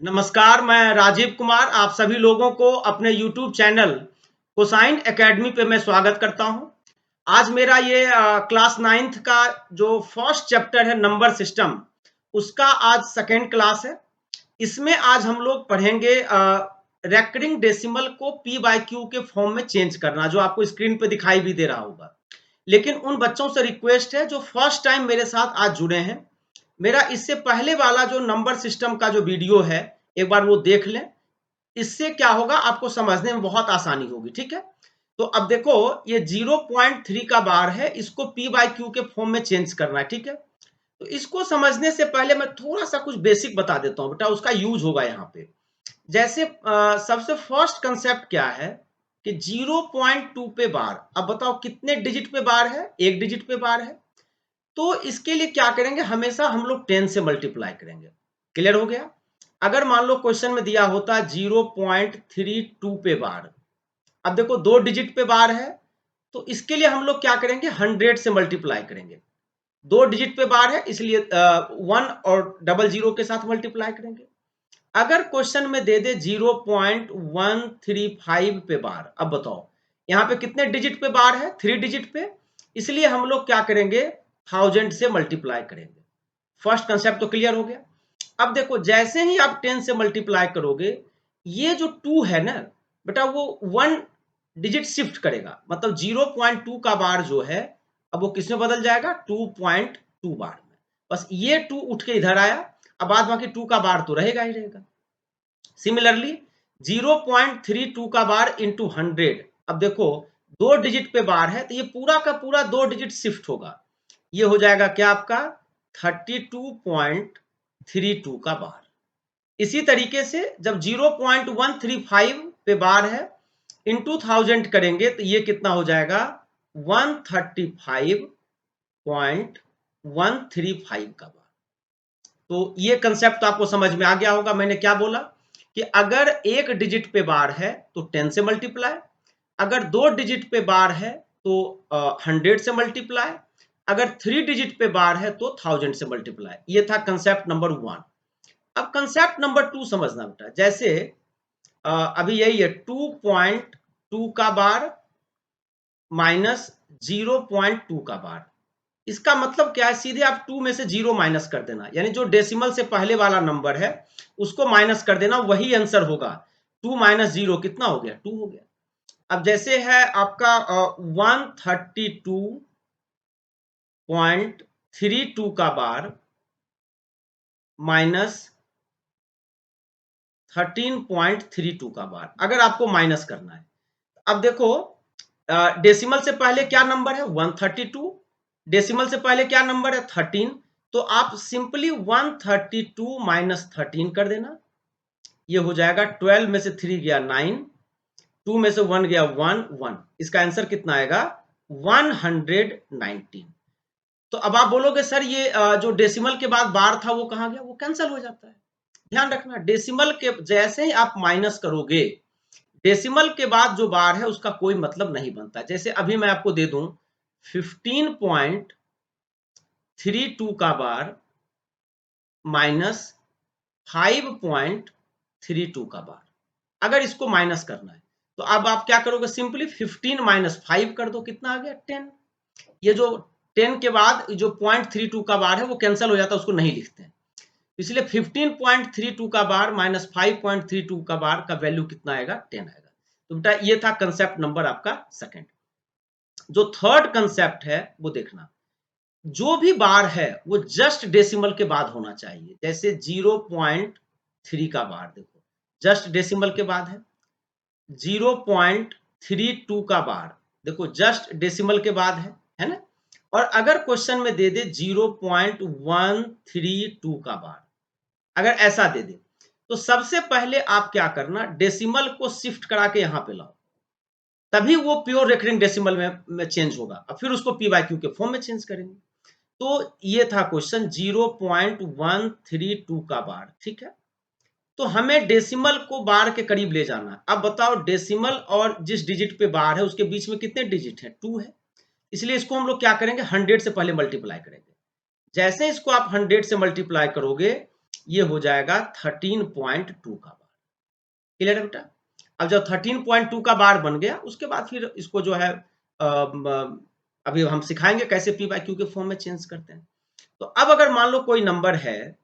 नमस्कार, मैं राजीव कुमार आप सभी लोगों को अपने YouTube चैनल कोसाइन एकेडमी पे मैं स्वागत करता हूं। आज मेरा ये क्लास 9th का जो फर्स्ट चैप्टर है नंबर सिस्टम, उसका आज सेकेंड क्लास है। इसमें आज हम लोग पढ़ेंगे रेकरिंग डेसिमल को पी बाई क्यू के फॉर्म में चेंज करना, जो आपको स्क्रीन पे दिखाई भी दे रहा होगा। लेकिन उन बच्चों से रिक्वेस्ट है जो फर्स्ट टाइम मेरे साथ आज जुड़े हैं, मेरा इससे पहले वाला जो नंबर सिस्टम का जो वीडियो है एक बार वो देख लें। इससे क्या होगा, आपको समझने में बहुत आसानी होगी। ठीक है, तो अब देखो ये 0.3 का बार है, इसको पी बाई क्यू के फॉर्म में चेंज करना है। ठीक है, तो इसको समझने से पहले मैं थोड़ा सा कुछ बेसिक बता देता हूं बेटा, उसका यूज होगा यहाँ पे। जैसे सबसे फर्स्ट कंसेप्ट क्या है कि 0.2 पे बार। अब बताओ कितने डिजिट पे बार है? एक डिजिट पे बार है। तो इसके लिए क्या करेंगे, हमेशा हम लोग 10 से मल्टीप्लाई करेंगे। क्लियर हो गया? अगर मान लो क्वेश्चन में दिया होता 0.32 पे बार, अब देखो दो डिजिट पे बार है, तो इसके लिए हम लोग क्या करेंगे, 100 से मल्टीप्लाई करेंगे। दो डिजिट पे बार है इसलिए 1 और डबल जीरो के साथ मल्टीप्लाई करेंगे। अगर क्वेश्चन में दे दे 0.135 पे बार, अब बताओ यहाँ पे कितने डिजिट पे बार है? 3 डिजिट पे, इसलिए हम लोग क्या करेंगे, 1000 से मल्टीप्लाई करेंगे। फर्स्ट कंसेप्ट तो क्लियर हो गया। अब देखो जैसे ही आप 10 से मल्टीप्लाई करोगे, ये जो 2 है ना बेटा, वो 1 डिजिट शिफ्ट करेगा, मतलब 0.2 का बार जो है अब वो किसमें बदल जाएगा, 2.2 बार में। बस ये 2 उठ के इधर आया, अब बाद बाकी 2 का बार तो रहेगा ही रहेगा। सिमिलरली 0.32 का बार इंटू 100, अब देखो दो डिजिट पे बार है तो ये पूरा का पूरा दो डिजिट शिफ्ट होगा। ये हो जाएगा क्या आपका 32.32 का बार। इसी तरीके से जब 0.135 पे बार है, इंटू 1000 करेंगे तो ये कितना हो जाएगा, 135.135 का बार। तो ये कंसेप्ट तो आपको समझ में आ गया होगा। मैंने क्या बोला कि अगर एक डिजिट पे बार है तो 10 से मल्टीप्लाई, अगर दो डिजिट पे बार है तो 100 से मल्टीप्लाई, अगर 3 डिजिट पे बार है तो 1000 से मल्टीप्लाई। ये था कंसेप्ट नंबर 1। अब कंसेप्ट नंबर 2 समझना बेटा। जैसे अभी यही है 2.2 का बार माइनस 0.2 का बार। इसका मतलब क्या है, सीधे आप 2 में से 0 माइनस कर देना, यानी जो डेसिमल से पहले वाला नंबर है उसको माइनस कर देना, वही आंसर होगा। 2 माइनस 0 कितना हो गया, 2 हो गया। अब जैसे है आपका 132.32 का बार माइनस 13.32 का बार, अगर आपको माइनस करना है। अब देखो डेसिमल से पहले क्या नंबर है, 132। डेसिमल से पहले क्या नंबर है, 13। तो आप सिंपली 132 माइनस 13 कर देना, ये हो जाएगा 12 में से 3 गया 9, 2 में से 1 गया 1 1, इसका आंसर कितना आएगा, 119। तो अब आप बोलोगे सर ये जो डेसिमल के बाद बार था वो कहाँ गया, वो कैंसिल हो जाता है। ध्यान रखना, डेसिमल के जैसे ही आप माइनस करोगे, डेसिमल के बाद जो बार है उसका कोई मतलब नहीं बनता। जैसे अभी मैं आपको दे दूं 15.32 का बार माइनस 5.32 का बार, अगर इसको माइनस करना है तो अब आप क्या करोगे, सिंपली 15 माइनस 5 कर दो, कितना आ गया 10। ये जो 10 के बाद जो 0.32 का बार है वो कैंसिल हो जाता है, उसको नहीं लिखते हैं। इसलिए 15.32 का बार माइनस 5.32 का बार का वैल्यू कितना आएगा, 10 आएगा। तो बेटा ये था कंसेप्ट नंबर आपका सेकंड। जो थर्ड कंसेप्ट है वो देखना, जो भी बार है वो जस्ट डेसिमल के बाद होना चाहिए। जैसे 0.3 का बार देखो जस्ट डेसिमल के बाद है, 0.32 का बार देखो जस्ट डेसिमल के बाद है ना। और अगर क्वेश्चन में दे दे 0.132 का बार, अगर ऐसा दे दे, तो सबसे पहले आप क्या करना, डेसिमल को शिफ्ट करा के यहां पे लाओ, तभी वो प्योर रेकरिंग डेसिमल में चेंज होगा, और फिर उसको पी बाई क्यू के फॉर्म में चेंज करेंगे। तो ये था क्वेश्चन 0.132 का बार। ठीक है, तो हमें डेसिमल को बार के करीब ले जाना है। अब बताओ डेसिमल और जिस डिजिट पे बार है उसके बीच में कितने डिजिट है, 2 है। इसलिए इसको हम लोग क्या करेंगे, 100 से पहले मल्टीप्लाई करेंगे। जैसे इसको आप 100 से मल्टीप्लाई करोगे, ये हो जाएगा 13.2 का बार। क्लियर है बेटा? अब जब 13.2 का बार बन गया उसके बाद फिर इसको जो है अभी हम सिखाएंगे कैसे पी बाई क्यू के फॉर्म में चेंज करते हैं। तो अब अगर मान लो कोई नंबर है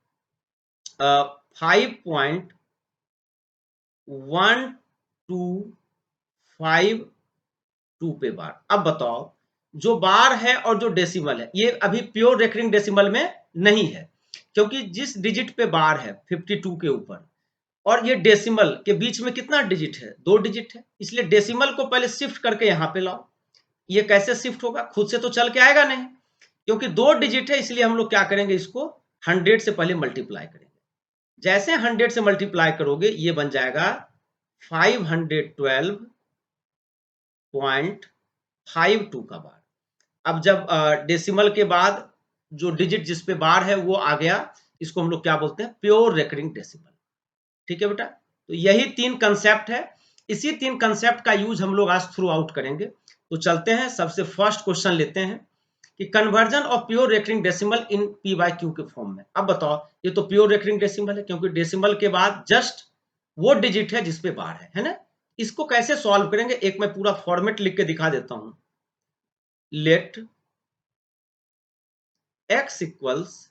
5.1252 पे बार। अब बताओ जो बार है और जो डेसिमल है ये अभी प्योर रेकरिंग डेसिमल में नहीं है, क्योंकि जिस डिजिट पे बार है 52 के ऊपर और ये डेसिमल के बीच में कितना डिजिट है, 2 डिजिट है, इसलिए डेसिमल को पहले शिफ्ट करके यहां पे लाओ। ये कैसे शिफ्ट होगा? खुद से तो चल के आएगा नहीं, क्योंकि 2 डिजिट है, इसलिए हम लोग क्या करेंगे, इसको 100 से पहले मल्टीप्लाई करेंगे। जैसे 100 से मल्टीप्लाई करोगे ये बन जाएगा 512.52 का बार। अब जब डेसिमल के बाद जो डिजिट जिस पे बार है वो आ गया, इसको हम लोग क्या बोलते हैं, प्योर रेकरिंग डेसिमल। ठीक है बेटा? तो यही 3 कंसेप्ट है, इसी 3 कंसेप्ट का यूज हम लोग आज थ्रू आउट करेंगे। तो चलते हैं, सबसे फर्स्ट क्वेश्चन लेते हैं कि conversion of pure recurring decimal in P by Q के फॉर्म में। अब बताओ, ये तो प्योर रेकरिंग डेसिमल है, क्योंकि डेसिमल के बाद जस्ट वो डिजिट है जिसपे बार है ना? इसको कैसे सॉल्व करेंगे, एक मैं पूरा फॉर्मेट लिख के दिखा देता हूं। लेट x इक्वल्स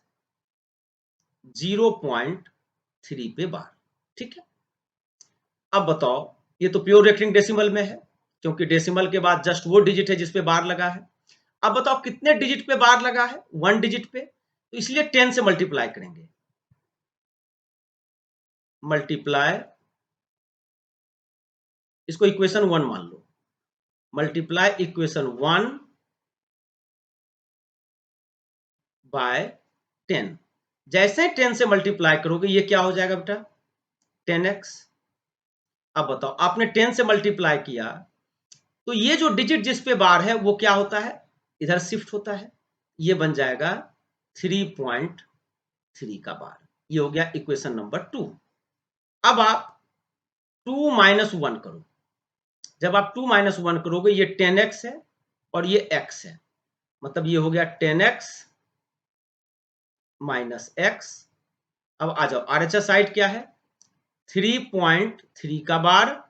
0.3 पे बार। ठीक है? अब बताओ, ये तो प्योर रेकरिंग डेसिमल में है, क्योंकि डेसिमल के बाद जस्ट वो डिजिट है जिसपे बार लगा है। अब बताओ कितने डिजिट पे बार लगा है, 1 डिजिट पे, तो इसलिए 10 से मल्टीप्लाई करेंगे। मल्टीप्लाई, इसको इक्वेशन 1 मान लो, मल्टीप्लाई इक्वेशन 1 बाय 10। जैसे 10 से मल्टीप्लाई करोगे ये क्या हो जाएगा बेटा, 10x। अब बताओ, आपने 10 से मल्टीप्लाई किया तो ये जो डिजिट जिस पे बार है वो क्या होता है, इधर शिफ्ट होता है, ये बन जाएगा 3.3 का बार। ये हो गया इक्वेशन नंबर 2। अब आप 2 माइनस 1 करो। जब आप 2 माइनस 1 करोगे ये 10x है और ये x है, मतलब ये हो गया 10x माइनस x। अब आ जाओ, RHS साइड क्या है, 3.3 का बार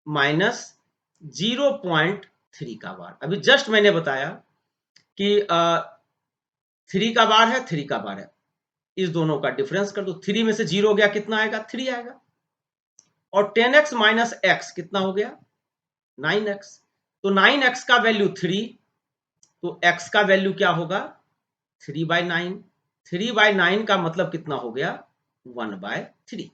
माइनस 0.3 का बार। अभी जस्ट मैंने बताया कि 3 का बार है, 3 का बार है, इस दोनों का डिफरेंस कर दो, 3 में से 0 गया, कितना आएगा, 3 आएगा। और 10x माइनस x कितना हो गया, 9x। तो 9x का वैल्यू 3, तो x का वैल्यू क्या होगा, 3/9। 3/9 का मतलब कितना हो गया, 1/3।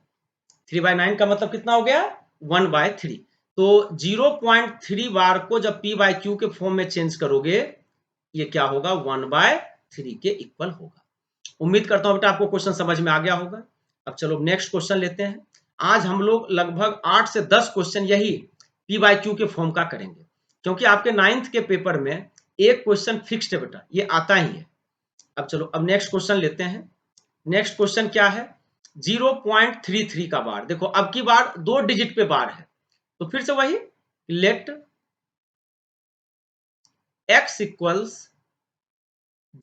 3/9 का मतलब कितना हो गया, 1/3। तो 0.3 बार को जब p बाई क्यू के फॉर्म में चेंज करोगे ये क्या होगा, 1/3 के इक्वल होगा। उम्मीद करता हूं बेटा आपको क्वेश्चन समझ में आ गया होगा। अब चलो नेक्स्ट क्वेश्चन लेते हैं। आज हम लोग लगभग 8 से 10 क्वेश्चन यही पी बाई क्यू के फॉर्म का करेंगे, क्योंकि आपके 9th के पेपर में एक क्वेश्चन फिक्स्ड है बेटा, ये आता ही है। अब चलो, अब नेक्स्ट क्वेश्चन लेते हैं। नेक्स्ट क्वेश्चन क्या है, 0.33 का बार। देखो अब की बार 2 डिजिट पे बार है, तो फिर से वही, लेट x इक्वल्स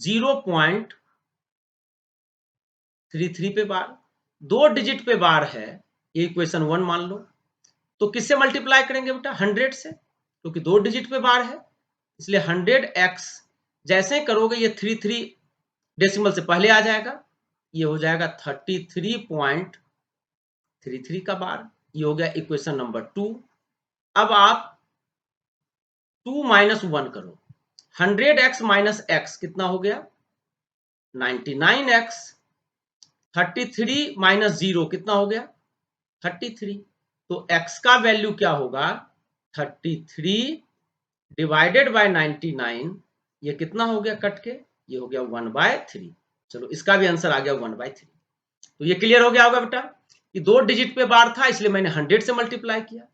0.33 पे बार, 2 डिजिट पे बार है, ये इक्वेशन 1 मान लो। तो किससे मल्टीप्लाई करेंगे बेटा, 100 से, क्योंकि 2 डिजिट पे बार है, इसलिए 100x। जैसे करोगे ये 33 डेसिमल से पहले आ जाएगा, ये हो जाएगा 33.33 का बार। ये हो गया इक्वेशन नंबर 2। अब आप 2 माइनस 1 करो, 100x माइनस x कितना हो गया, 99x। 33 माइनस 0 कितना हो गया, 33। तो x का वैल्यू क्या होगा, 33 डिवाइडेड बाय 99, ये कितना हो गया कट के, ये हो गया 1/3। चलो इसका भी आंसर आ गया 1/3। तो ये क्लियर हो गया होगा बेटा कि 2 डिजिट पे बार था, इसलिए मैंने 100 से मल्टीप्लाई किया।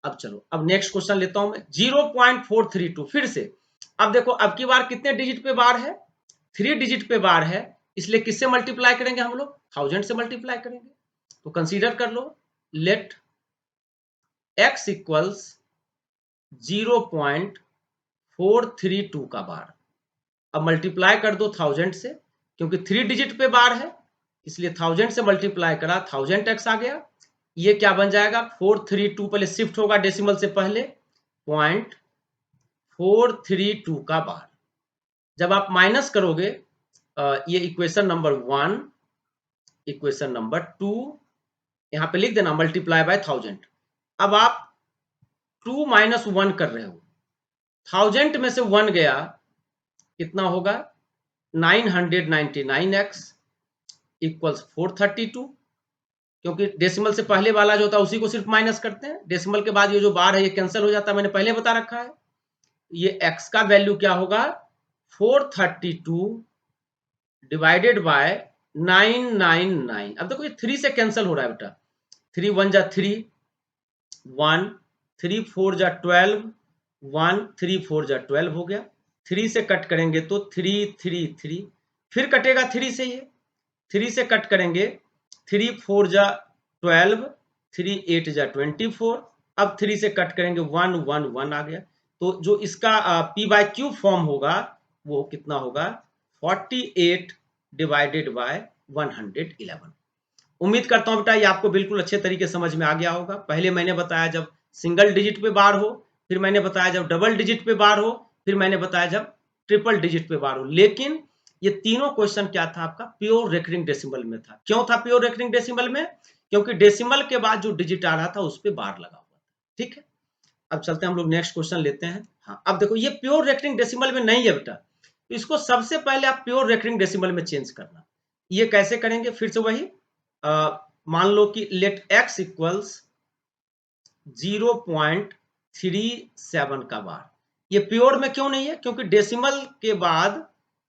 अब चलो, अब नेक्स्ट क्वेश्चन लेता हूं मैं, 0.432। फिर से अब देखो अब की बार कितने डिजिट पे बार है, 3 डिजिट पे बार है, इसलिए किससे मल्टीप्लाई करेंगे हम लोग, 1000 से मल्टीप्लाई करेंगे। तो कंसीडर कर लो, लेट x इक्वल्स 0.432 का बार। अब मल्टीप्लाई कर दो 1000 से, क्योंकि 3 डिजिट पे बार है, इसलिए 1000 से मल्टीप्लाई करा 1000x आ गया। ये क्या बन जाएगा 432, पहले शिफ्ट होगा डेसिमल से पहले 0.432 का बार। जब आप माइनस करोगे ये इक्वेशन नंबर 1, इक्वेशन नंबर 2, यहां पे लिख देना मल्टीप्लाई बाय 1000। अब आप 2 माइनस 1 कर रहे हो, 1000 में से 1 गया, कितना होगा 999x इक्वल्स 432, क्योंकि डेसिमल से पहले वाला जो होता है उसी को सिर्फ माइनस करते हैं, डेसिमल के बाद ये जो बार है ये कैंसिल हो जाता है, मैंने पहले बता रखा है। ये x का वैल्यू क्या होगा 432 डिवाइडेड बाय 999। अब देखो ये 3 से कैंसिल हो रहा है बेटा, 3 1 जा 3, 1 3 4 जा 12, 1 3 4 जा 12 हो गया। 3 से कट करेंगे तो 3 3 3, फिर कटेगा 3 से, ये 3 से कट करेंगे 3 4 जा 12, 3 8 जा 24, अब 3 से कट करेंगे 1 1 1 आ गया। तो जो इसका p बाय क्यू फॉर्म होगा वो कितना होगा 48 डिवाइडेड बाय 111। उम्मीद करता हूं बेटा ये आपको बिल्कुल अच्छे तरीके समझ में आ गया होगा। पहले मैंने बताया जब सिंगल डिजिट पे बार हो, फिर मैंने बताया जब डबल डिजिट पे बार हो, फिर मैंने बताया जब ट्रिपल डिजिट पे बार हो। लेकिन ये तीनों क्वेश्चन क्या था आपका प्योर रेकरिंग डेसिमल में था। क्यों था प्योर रेकरिंग डेसिमल में? क्योंकि डेसिमल के बाद जो डिजिट आ रहा था उस पर बार लगा हुआ था। ठीक है, अब चलते हैं हम लोग नेक्स्ट क्वेश्चन लेते हैं। हाँ, अब देखो ये प्योर रेकरिंग डेसिमल में नहीं है बेटा, तो इसको सबसे पहले आप प्योर रेकरिंग डेसिमल में चेंज करना। ये कैसे करेंगे? फिर से वही मान लो कि लेट x इक्वल्स 0.37 का बार। ये प्योर में क्यों नहीं है? क्योंकि डेसिमल के बाद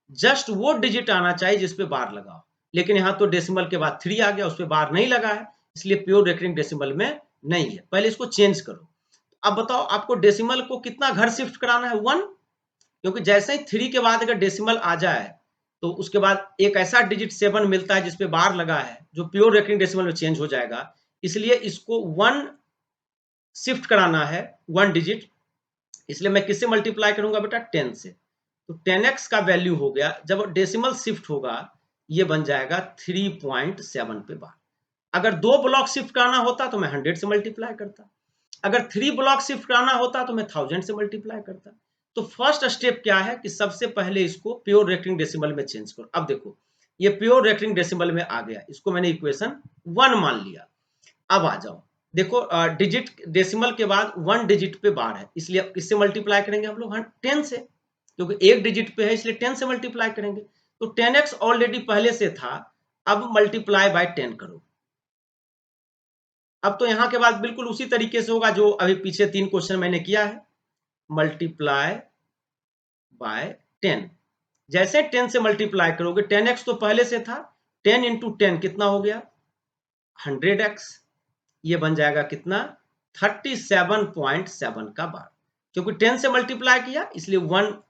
जस्ट वो डिजिट आना चाहिए जिसपे बार लगा हो, लेकिन यहां तो डेसिमल के बाद 3 आ गया, उस पर बार नहीं लगा है, इसलिए प्योर रेकरिंग डेसिमल में नहीं है। पहले इसको चेंज करो। अब बताओ आपको डेसिमल को कितना घर शिफ्ट कराना है 1, क्योंकि जैसे ही 3 के बाद अगर डेसिमल आ जाए तो उसके बाद एक ऐसा डिजिट 7 मिलता है जिसपे बार लगा है, जो प्योर रेकरिंग डेसिमल में चेंज हो जाएगा। इसलिए इसको 1 शिफ्ट कराना है, 1 डिजिट, इसलिए मैं किससे मल्टीप्लाई करूंगा बेटा 10 से। तो 10x का वैल्यू हो गया, जब डेसिमल शिफ्ट होगा ये बन जाएगा 3.7 पे बार। अगर 2 ब्लॉक शिफ्ट कराना होता तो मैं 100 से मल्टीप्लाई करता, अगर 3 ब्लॉक शिफ्ट कराना होता तो मैं 1000 से मल्टीप्लाई करता। तो फर्स्ट स्टेप क्या है कि सबसे पहले इसको प्योर रेकरिंग डेसिमल में चेंज करो। अब देखो ये प्योर रेकरिंग डेसिमल में आ गया, इसको मैंने इक्वेशन 1 मान लिया। अब आ जाओ, देखो डिजिट डेसिमल के बाद 1 डिजिट पे बार है, इसलिए किससे मल्टीप्लाई करेंगे हम लोग 10 से, क्योंकि एक डिजिट पे है इसलिए 10 से मल्टीप्लाई करेंगे। तो 10x ऑलरेडी पहले से था, अब मल्टीप्लाई बाय 10 करो। अब तो यहां के बाद बिल्कुल उसी तरीके से होगा जो अभी पीछे 3 क्वेश्चन मैंने किया है, मल्टीप्लाई बाय 10। जैसे 10 से मल्टीप्लाई करोगे 10x तो पहले से था, 10 इंटू 10 कितना हो गया 100x, ये बन जाएगा कितना 37.7 का बार। क्योंकि 10 से मल्टीप्लाई किया इसलिए 1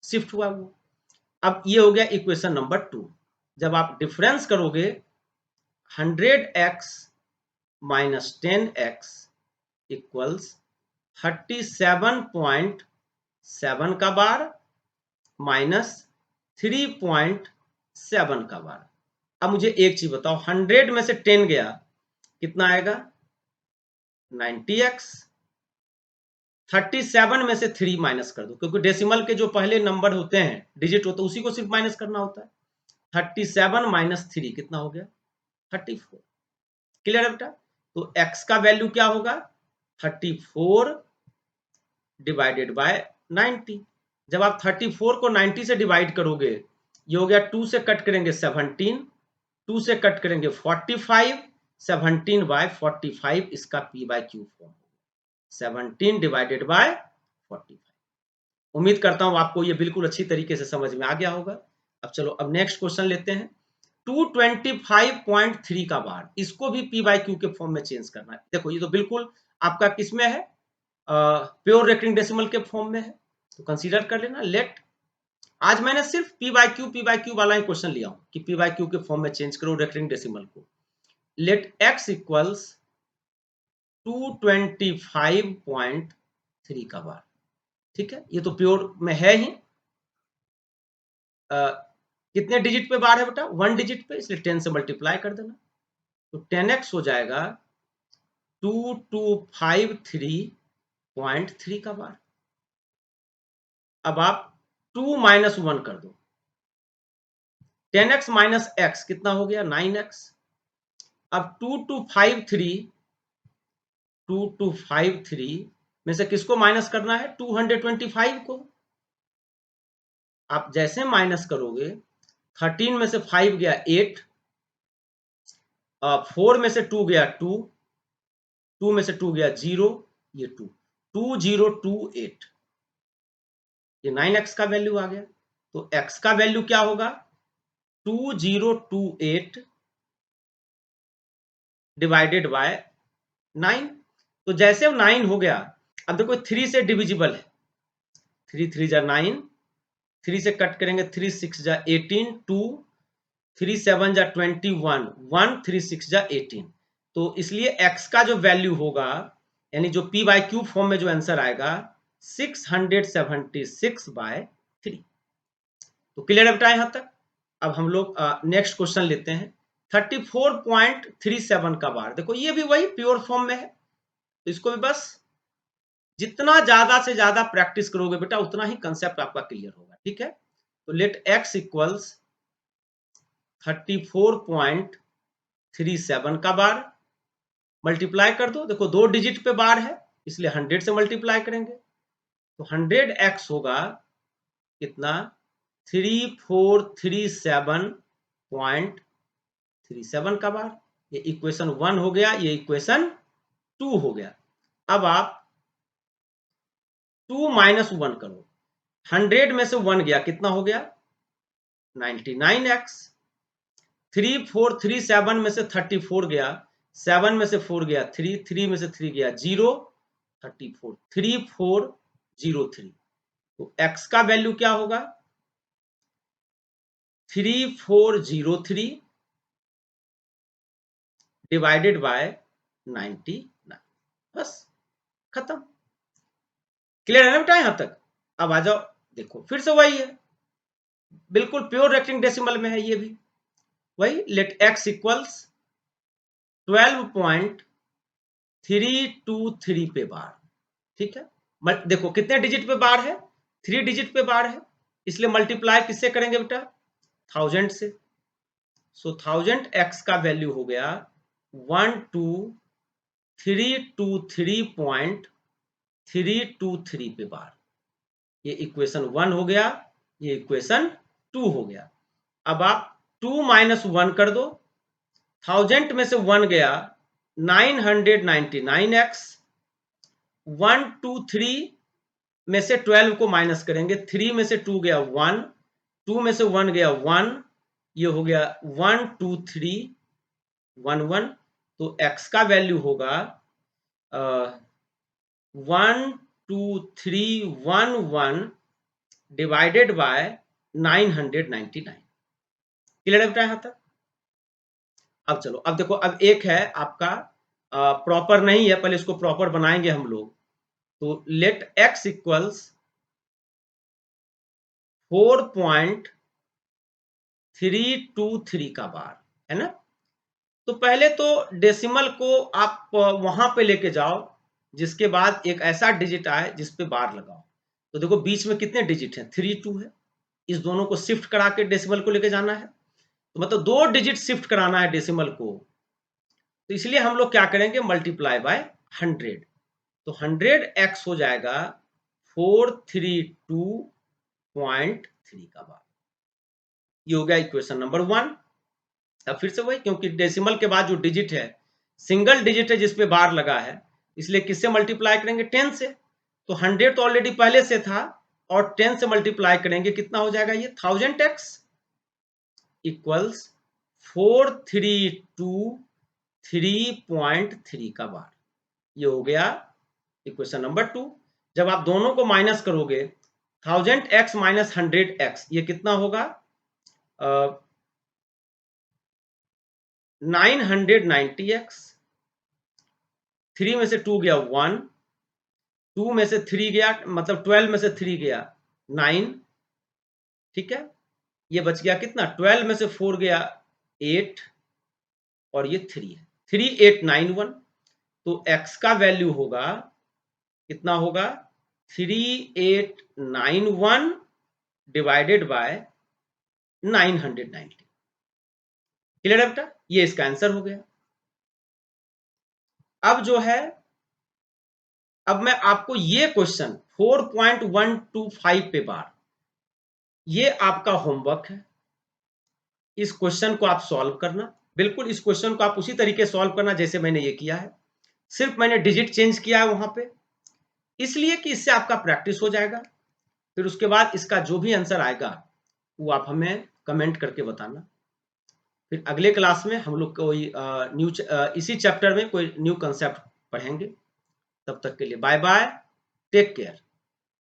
शिफ्ट हुआ वो। अब ये हो गया इक्वेशन नंबर 2। जब आप डिफरेंस करोगे 100x माइनस 10x इक्वल्स 37.7 का बार माइनस 3.7 का बार। अब मुझे एक चीज बताओ, 100 में से 10 गया कितना आएगा 90x, 37 में से 3 माइनस कर दो, क्योंकि डेसिमल के जो पहले नंबर होते हैं डिजिट होते हैं उसी को सिर्फ माइनस करना होता है। 37 माइनस 3 कितना हो गया 34। क्लियर है बेटा? तो x का वैल्यू क्या होगा 34 डिवाइडेड बाय 90। जब आप 34 को 90 से डिवाइड करोगे ये हो गया 2 से कट करेंगे 17, 2 से कट करेंगे 45, 17 बाय 45 इसका p by Q form, 17 divided by 45। उम्मीद करता हूं आपको ये बिल्कुल अच्छी तरीके से समझ में आ गया होगा। अब चलो अब नेक्स्ट क्वेश्चन लेते हैं। 225.3 का बार, इसको भी p बाय क्यू के फॉर्म में चेंज करना है। देखो ये तो बिल्कुल आपका किसमें है प्योर रेकरिंग डेसिमल के फॉर्म में है, तो कंसीडर कर लेना। लेट, आज मैंने सिर्फ p बाय क्यू वाला ही क्वेश्चन लिया हूं कि p बाय क्यू के फॉर्म में चेंज करो रेकरिंग डेसिमल को। लेट x इक्वल्स 225.3 का बार। ठीक है, ये तो प्योर में है ही। कितने डिजिट पे बार है बेटा? 1 डिजिट पे, इसलिए 10 से मल्टीप्लाई कर देना। तो 10x हो जाएगा 2253.3 का बार। अब आप 2 माइनस 1 कर दो, 10x माइनस x कितना हो गया? 9x। अब 2253 में से किसको माइनस करना है? 225 को। आप जैसे माइनस करोगे, 13 में से 5 गया 8, 4 में से 2 गया 2, 2 में से 2 गया 0, ये 2, 2028, ये 9x का वैल्यू आ गया। तो x का वैल्यू क्या होगा? 2028 डिवाइडेड बाय 9। तो जैसे 9 हो गया, अब देखो 3 से डिविजिबल है, 3 3 जा 9, 3 से कट करेंगे, 3 6 जा 18, 2 3 7 जा 21, 1 3 6 जा 18। तो इसलिए x का जो वैल्यू होगा, यानी जो p बाई क्यूब फॉर्म में जो आंसर आएगा 676/3। तो क्लियर है बेटा यहां तक? अब हम लोग नेक्स्ट क्वेश्चन लेते हैं। 34.37 का बार, देखो ये भी वही प्योर फॉर्म में है, तो इसको भी बस जितना ज्यादा से ज्यादा प्रैक्टिस करोगे बेटा, उतना ही कंसेप्ट आपका क्लियर होगा। ठीक है, तो लेट x इक्वल्स 34.37 का बार, मल्टीप्लाई कर दो। देखो 2 डिजिट पे बार है, इसलिए 100 से मल्टीप्लाई करेंगे, तो 100x होगा कितना? 3437.37 का बार। ये इक्वेशन 1 हो गया, ये इक्वेशन 2 हो गया। अब आप 2 माइनस 1 करो, 100 में से 1 गया, कितना हो गया? 99x। 3437 में से 34 गया, 7 में से 4 गया 3, 3 में से 3 गया 0, 34, 3403। तो x का वैल्यू क्या होगा? 3403 डिवाइडेड बाय 99। बस खत्म। क्लियर है ना बेटा यहां तक? अब आ जाओ, देखो फिर से वही है, बिल्कुल प्योर रेक्टिंग डेसिमल में है ये भी वही। लेट x इक्वल्स 12.323 पे बार। ठीक है, देखो कितने डिजिट पे बार है? 3 डिजिट पे बार है, इसलिए मल्टीप्लाई किससे करेंगे बेटा? 1000 से। सो 1000 x का वैल्यू हो गया 12323.323 पे बार। ये इक्वेशन 1 हो गया, ये इक्वेशन 2 हो गया। अब आप 2 माइनस 1 कर दो, 1000 में से 1 गया 999x, 1 2 3 में से 12 को माइनस करेंगे, 3 में से 2 गया 1, 2 में से 1 गया 1, ये हो गया 1 2 3 1 1। तो x का वैल्यू होगा 12311 डिवाइडेड बाय 999। क्लियर है बेटा यहां तक? अब चलो, अब देखो, अब एक है आपका प्रॉपर नहीं है, पहले इसको प्रॉपर बनाएंगे हम लोग। तो लेट x इक्वल्स 4.323 का बार, है ना? तो पहले तो डेसिमल को आप वहां पे लेके जाओ जिसके बाद एक ऐसा डिजिट आए जिस पे बार लगाओ। तो देखो बीच में कितने डिजिट हैं? 3 2 है, इस दोनों को शिफ्ट करा के डेसिमल को लेके जाना है, तो मतलब 2 डिजिट शिफ्ट कराना है डेसिमल को। तो इसलिए हम लोग क्या करेंगे? Multiply by 100। तो 100x हो जाएगा 432.3 का बार। ये हो गया इक्वेशन नंबर 1। अब फिर से वही, क्योंकि डेसिमल के बाद जो डिजिट है सिंगल डिजिट है जिस पे बार लगा है, इसलिए किससे मल्टीप्लाई करेंगे? 10 से। तो 100 तो ऑलरेडी पहले से था, और 10 से मल्टीप्लाई करेंगे, कितना हो जाएगा? ये 1000x इक्वल्स 4323.3 का बार। ये हो गया इक्वेशन नंबर 2। जब आप दोनों को माइनस करोगे, 1000x माइनस 100x, ये कितना होगा? 990x। 3 में से 2 गया 1, 2 में से 3 गया, मतलब 12 में से 3 गया 9। ठीक है, ये बच गया कितना, 12 में से 4 गया 8 और ये 3 है, 3891। तो x का वैल्यू होगा कितना होगा, 3891 डिवाइडेड बाय 990। क्लियर है बेटा, ये इसका आंसर हो गया। अब जो है, अब मैं आपको ये क्वेश्चन 4.125 पे बार, ये आपका होमवर्क है। इस क्वेश्चन को आप सॉल्व करना, बिल्कुल इस क्वेश्चन को आप उसी तरीके सॉल्व करना जैसे मैंने ये किया है, सिर्फ मैंने डिजिट चेंज किया है वहां पे, इसलिए कि इससे आपका प्रैक्टिस हो जाएगा। फिर उसके बाद इसका जो भी आंसर आएगा वो आप हमें कमेंट करके बताना। फिर अगले क्लास में हम लोग कोई इसी चैप्टर में कोई न्यू कंसेप्ट पढ़ेंगे। तब तक के लिए बाय बाय, टेक केयर।